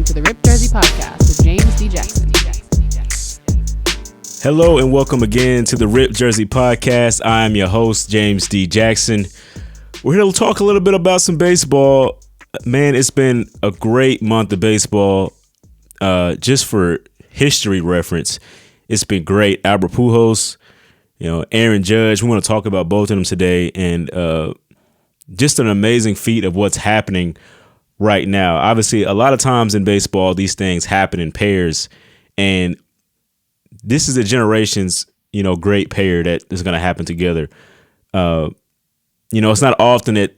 listening to the Rip Jersey Podcast with James D. Jackson. Hello and welcome again to the Rip Jersey Podcast. I am your host, James D. Jackson. We're here to talk a little bit about some baseball. Man, it's been a great month of baseball. Just for history reference, it's been great. Albert Pujols, Aaron Judge. We want to talk about both of them today, and just an amazing feat of what's happening right now. Obviously, a lot of times in baseball, these things happen in pairs, and this is a generation's, great pair that is going to happen together. It's not often that,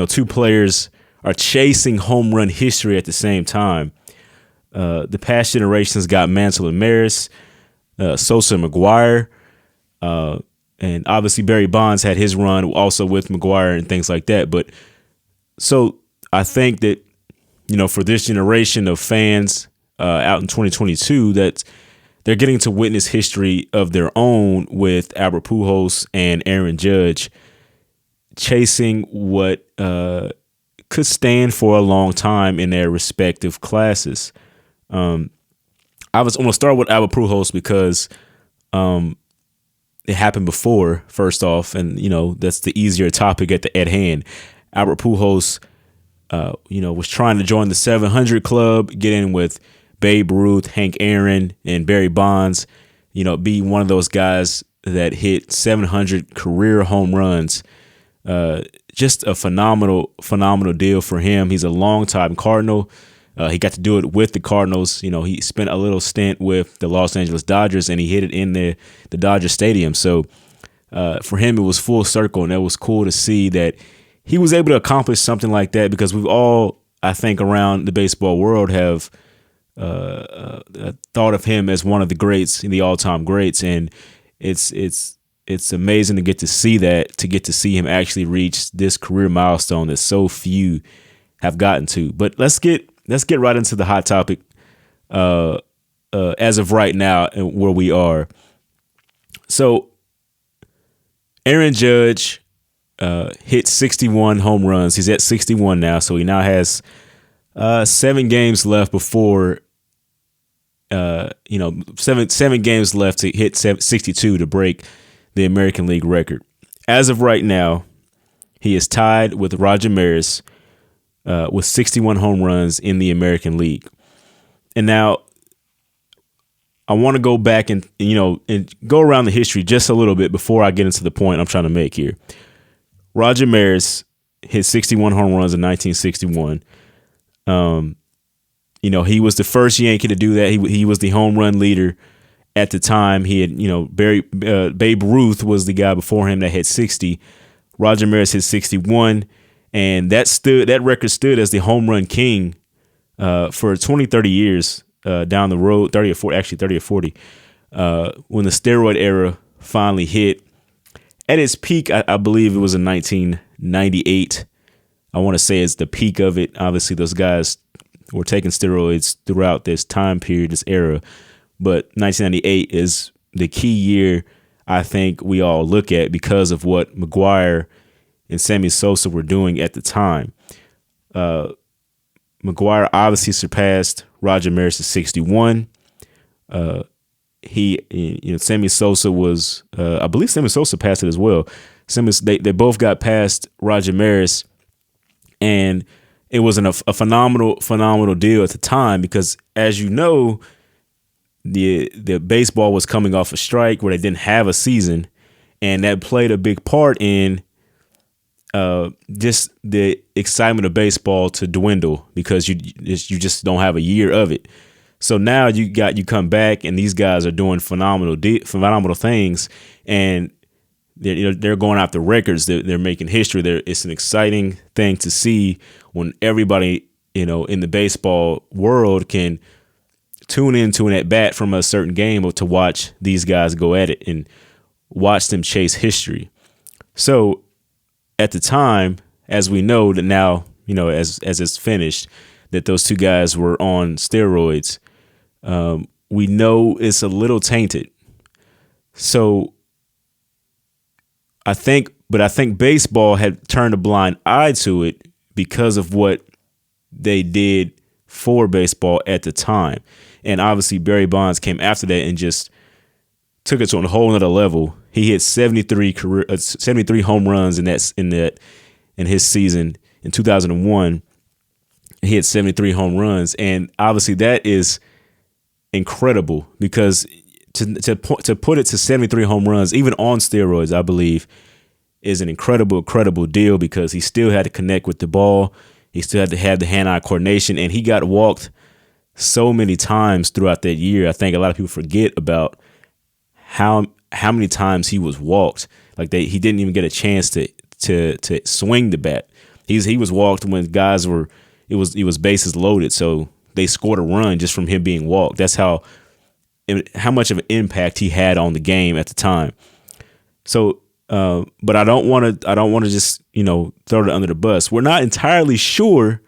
two players are chasing home run history at the same time. The past generations got Mantle and Maris, Sosa and McGuire, and obviously Barry Bonds had his run also with McGuire and things like that. But so I think that, for this generation of fans out in 2022, that they're getting to witness history of their own with Albert Pujols and Aaron Judge chasing what could stand for a long time in their respective classes. I want to start with Albert Pujols because it happened before, first off, and that's the easier topic at hand. Albert Pujols, was trying to join the 700 club, get in with Babe Ruth, Hank Aaron, and Barry Bonds. Be one of those guys that hit 700 career home runs. Just a phenomenal deal for him. He's a longtime Cardinal. He got to do it with the Cardinals. He spent a little stint with the Los Angeles Dodgers, and he hit it in the Dodger Stadium. So for him, it was full circle, and it was cool to see that he was able to accomplish something like that, because we've all, I think, around the baseball world have thought of him as one of the greats, the all-time greats, and it's amazing to get to see that, to get to see him actually reach this career milestone that so few have gotten to. But let's get right into the hot topic as of right now and where we are. So Aaron Judge hit 61 home runs. He's at 61 now, so he now has 7 games left before seven games left to hit 62 to break the American League record. As of right now, he is tied with Roger Maris with 61 home runs in the American League. And now I want to go back and go around the history just a little bit before I get into the point I'm trying to make here. Roger Maris hit 61 home runs in 1961. He was the first Yankee to do that. He was the home run leader at the time. He had, Babe Ruth was the guy before him that hit 60. Roger Maris hit 61, and that record stood as the home run king for 20, 30 years down the road, 30 or 40, when the steroid era finally hit. At its peak, I believe it was in 1998. I want to say it's the peak of it. Obviously, those guys were taking steroids throughout this time period, this era. But 1998 is the key year I think we all look at because of what McGuire and Sammy Sosa were doing at the time. McGuire obviously surpassed Roger Maris at 61. Sammy Sosa was, I believe Sammy Sosa passed it as well. They both got past Roger Maris, and it was a phenomenal deal at the time because, as you know, the baseball was coming off a strike where they didn't have a season, and that played a big part in just the excitement of baseball to dwindle because you just don't have a year of it. So now you come back, and these guys are doing phenomenal things, and they're going after records. They're making history. It's an exciting thing to see when everybody in the baseball world can tune into an at bat from a certain game to watch these guys go at it and watch them chase history. So at the time, as we know that now, as it's finished, that those two guys were on steroids. We know it's a little tainted. So I think baseball had turned a blind eye to it because of what they did for baseball at the time. And obviously Barry Bonds came after that and just took it to a whole nother level. He hit 73 home runs in his season in 2001. He hit 73 home runs, and obviously that is incredible because to put it to 73 home runs, even on steroids, I believe, is an incredible deal because he still had to connect with the ball. He still had to have the hand-eye coordination, and he got walked so many times throughout that year. I think a lot of people forget about how many times he was walked. Like he didn't even get a chance to swing the bat. He was walked when guys were it was bases loaded, so they scored a run just from him being walked. That's how much of an impact he had on the game at the time. So, but I don't want to just throw it under the bus. We're not entirely sure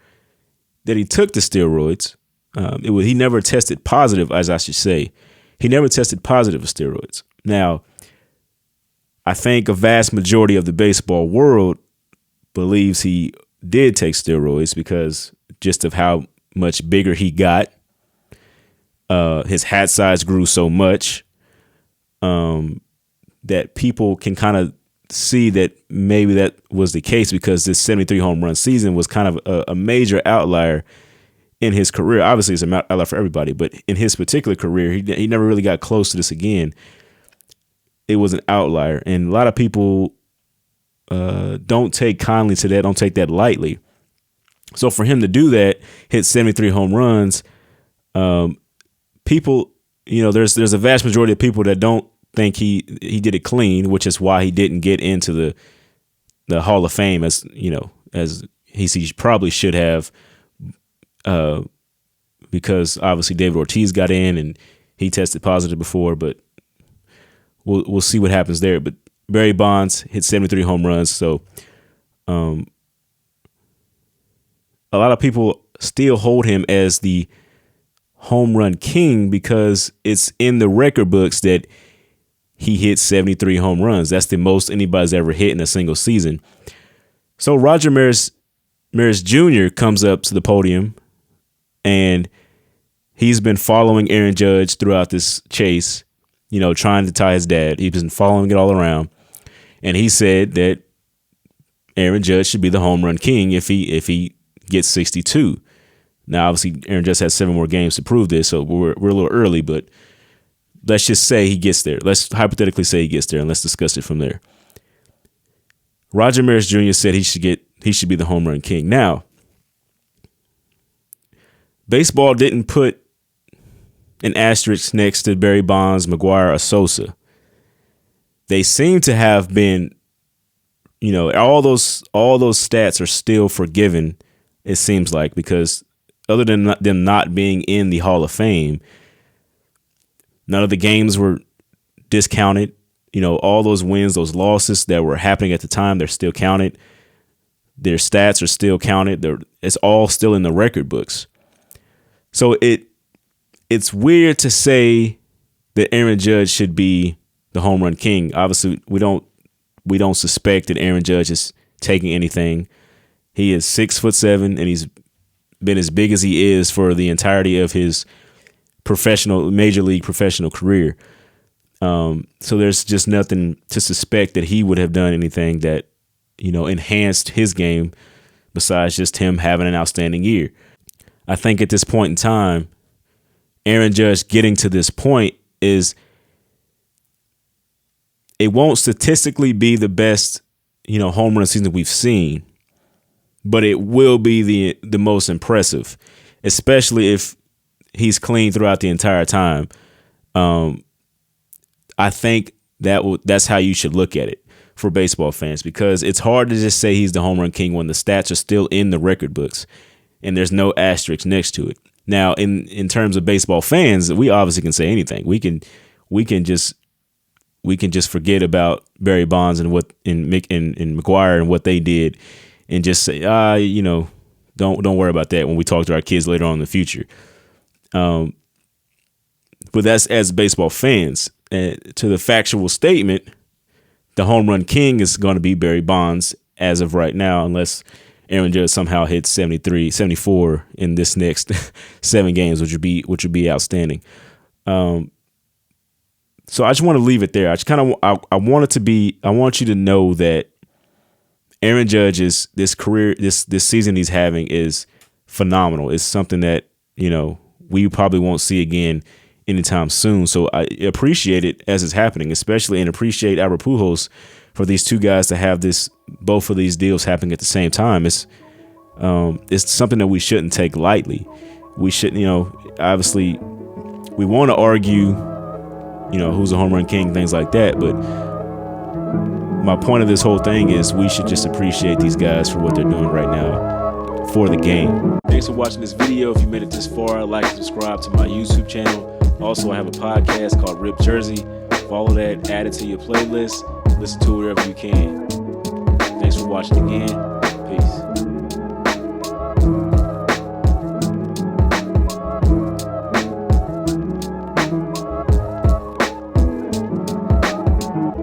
that he took the steroids. He never tested positive, as I should say. He never tested positive for steroids. Now, I think a vast majority of the baseball world believes he did take steroids because just of how much bigger he got. His hat size grew so much that people can kind of see that maybe that was the case because this 73 home run season was kind of a major outlier in his career. Obviously, it's an outlier for everybody, but in his particular career, he never really got close to this again. It was an outlier, and a lot of people don't take kindly to that, don't take that lightly. So for him to do that, hit 73 home runs, people, there's a vast majority of people that don't think he did it clean, which is why he didn't get into the Hall of Fame as he probably should have, because obviously David Ortiz got in and he tested positive before, but we'll see what happens there. But Barry Bonds hit 73 home runs, so a lot of people still hold him as the home run king because it's in the record books that he hit 73 home runs. That's the most anybody's ever hit in a single season. So Roger Maris Jr. comes up to the podium, and he's been following Aaron Judge throughout this chase, trying to tie his dad. He's been following it all around, and he said that Aaron Judge should be the home run king if he gets 62. Now, obviously, Aaron Judge has 7 more games to prove this, so we're a little early, but let's just say he gets there. Let's hypothetically say he gets there, and let's discuss it from there. Roger Maris Jr. said he should be the home run king. Now, baseball didn't put an asterisk next to Barry Bonds, McGwire, or Sosa. They seem to have been, all those stats are still forgiven, it seems like, because other than them not being in the Hall of Fame, none of the games were discounted. All those wins, those losses that were happening at the time, they're still counted. Their stats are still counted. It's all still in the record books. So it's weird to say that Aaron Judge should be the home run king. Obviously, we don't suspect that Aaron Judge is taking anything. He is 6'7", and he's been as big as he is for the entirety of his major league professional career. So there's just nothing to suspect that he would have done anything that, enhanced his game besides just him having an outstanding year. I think at this point in time, Aaron Judge getting to this point it won't statistically be the best, home run season we've seen, but it will be the most impressive, especially if he's clean throughout the entire time. I think that's how you should look at it for baseball fans, because it's hard to just say he's the home run king when the stats are still in the record books and there's no asterisk next to it. Now, in terms of baseball fans, we obviously can say anything. We can just forget about Barry Bonds and McGwire and what they did, and just say, don't worry about that when we talk to our kids later on in the future. But that's as baseball fans. To the factual statement, the home run king is going to be Barry Bonds as of right now, unless Aaron Judge somehow hits 73, 74 in this next 7 games, which would be outstanding. So I just want to leave it there. I just kind of I want you to know that Aaron Judge's this season he's having is phenomenal. It's something that, we probably won't see again anytime soon. So I appreciate it as it's happening, especially, and appreciate Albert Pujols for these two guys to have both of these deals happening at the same time. It's something that we shouldn't take lightly. We shouldn't, obviously we want to argue, who's a home run king, things like that. But my point of this whole thing is we should just appreciate these guys for what they're doing right now for the game. Thanks for watching this video. If you made it this far, like and subscribe to my YouTube channel. Also, I have a podcast called Rip Jersey. Follow that, add it to your playlist. Listen to it wherever you can. Thanks for watching again.